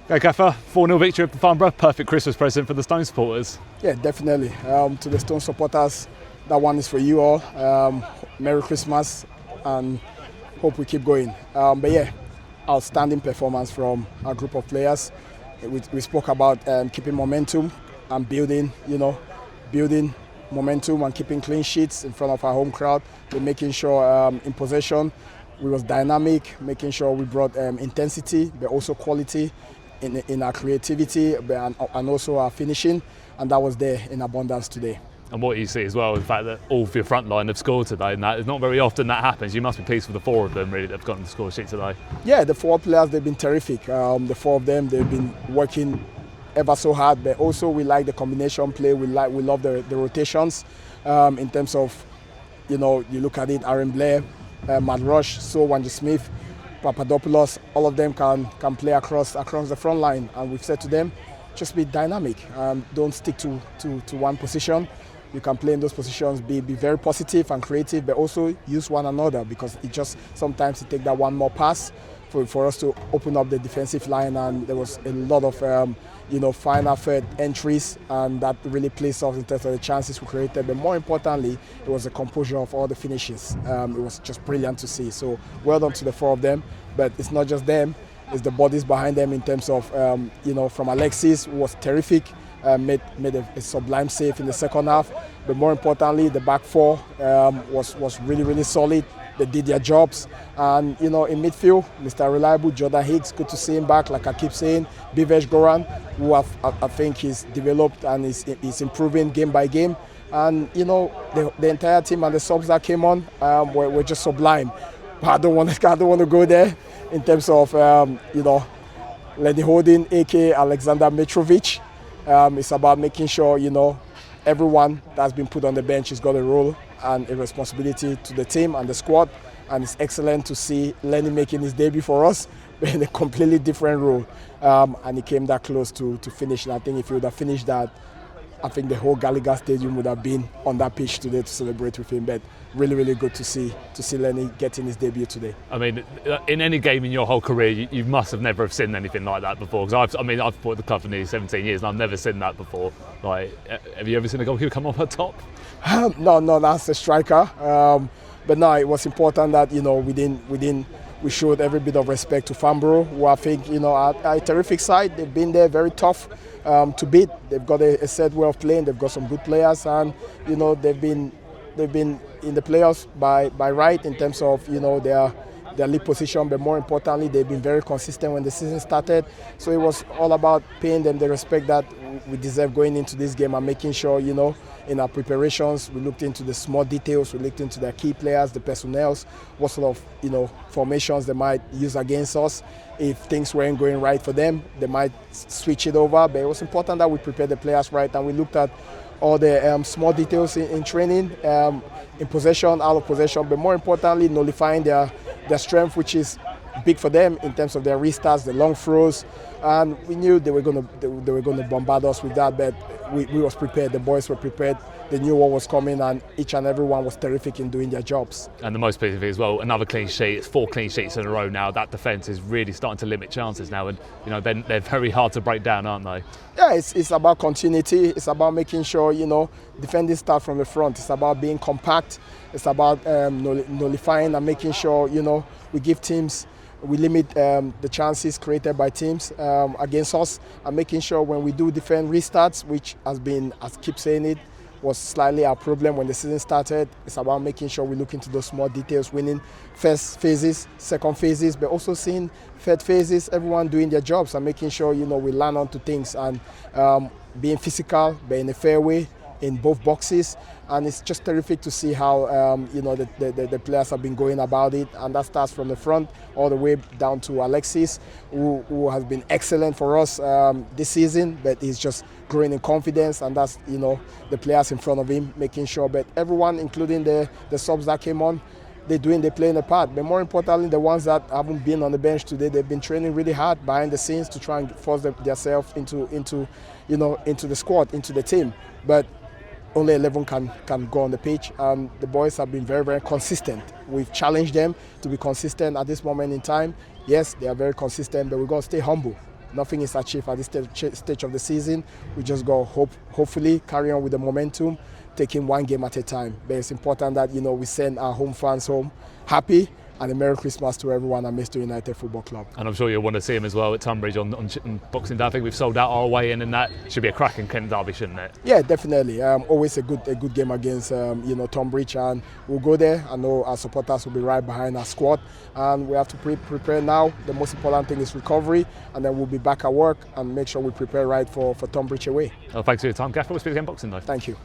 Okay, Gaffer, 4-0 victory for Farnborough, perfect Christmas present for the Stone supporters. Yeah, definitely. To the Stone supporters, that one is for you all. Merry Christmas and hope we keep going. But yeah, outstanding performance from our group of players. We spoke about keeping momentum and building momentum and keeping clean sheets in front of our home crowd. We're making sure in possession we was dynamic, making sure we brought intensity but also quality in our creativity and also our finishing, and that was there in abundance today. And what you see as well, the fact that all of your front line have scored today, and that is not very often that happens. You must be pleased with the four of them really that have gotten the score sheet today. Yeah, the four players, they've been terrific. The four of them, they've been working ever so hard, but also we like the combination play. We love the rotations in terms of, you look at it, Aaron Blair, Matt Rush, Wanji Smith, Papadopoulos, all of them can play across the front line, and we've said to them, just be dynamic. Don't stick to one position. You can play in those positions, be very positive and creative, but also use one another, because it just sometimes it take that one more pass for us to open up the defensive line, and there was a lot of final third entries, and that really plays off in terms of the chances we created. But more importantly, it was the composure of all the finishes. It was just brilliant to see. So well done to the four of them. But it's not just them; it's the bodies behind them in terms of from Alexis, who was terrific. Made a sublime save in the second half, but more importantly, the back four was really solid. They did their jobs, and in midfield, Mr. Reliable, Jordan Hicks, good to see him back. Like I keep saying, Bivesh Goran, who I think he's developed and is improving game by game, and the entire team and the subs that came on were just sublime. But I don't want to go there in terms of Lenny Holding, aka Alexander Mitrovic. It's about making sure everyone that's been put on the bench has got a role and a responsibility to the team and the squad, and it's excellent to see Lenny making his debut for us in a completely different role, and he came that close to finish. And I think if he would have finished that, I think the whole Gallagher Stadium would have been on that pitch today to celebrate with him. But really good to see Lenny getting his debut today. I mean, in any game in your whole career, you must have never seen anything like that before. Because I've supported the club for nearly 17 years, and I've never seen that before. Like, have you ever seen a goalkeeper come off the top? No, that's the striker. But no, it was important that we showed every bit of respect to Farnborough, who I think are a terrific side. They've been there, very tough to beat. They've got a set way of playing. They've got some good players, and they've been in the playoffs by right in terms of their league position. But more importantly, they've been very consistent when the season started. So it was all about paying them the respect that we deserve going into this game, and making sure in our preparations we looked into the small details. We looked into their key players, the personnels, what sort of formations they might use against us. If things weren't going right for them, they might switch it over. But it was important that we prepared the players right, and we looked at all the small details in training, in possession, out of possession, but more importantly, nullifying their strength, which is big for them in terms of their restarts, the long throws, and we knew they were going to bombard us with that. But we was prepared. The boys were prepared. They knew what was coming, and each and every one was terrific in doing their jobs. And the most pleasing thing as well, another clean sheet. It's 4 clean sheets in a row now. That defence is really starting to limit chances now, and they're very hard to break down, aren't they? Yeah, it's about continuity. It's about making sure defending start from the front. It's about being compact. It's about nullifying and making sure we give teams. We limit the chances created by teams against us, and making sure when we do defend restarts, which has been, as I keep saying it, was slightly our problem when the season started. It's about making sure we look into those small details, winning first phases, second phases, but also seeing third phases, everyone doing their jobs, and making sure we learn onto things, and being physical but in a fair way in both boxes. And it's just terrific to see how the players have been going about it, and that starts from the front all the way down to Alexis, who has been excellent for us this season, but he's just growing in confidence, and that's the players in front of him making sure. But everyone, including the subs that came on, they're playing a part. But more importantly, the ones that haven't been on the bench today, they've been training really hard behind the scenes to try and force themselves into the squad, into the team. But only 11 can go on the pitch, and the boys have been very consistent. We've challenged them to be consistent at this moment in time. Yes, they are very consistent, but we've got to stay humble. nothing is achieved at this stage of the season. We just got hopefully carry on with the momentum, taking one game at a time. But it's important that we send our home fans home happy, and a Merry Christmas to everyone at Manchester United Football Club. And I'm sure you'll want to see him as well at Tunbridge on Boxing Day. I think we've sold out our way in, and that should be a cracking Kent derby, shouldn't it? Yeah, definitely. Always a good game against Tunbridge, and we'll go there. I know our supporters will be right behind our squad, and we have to prepare now. The most important thing is recovery, and then we'll be back at work and make sure we prepare right for Tunbridge away. Well, thanks for your time, Gaffer. We'll speak again Boxing Day. Thank you.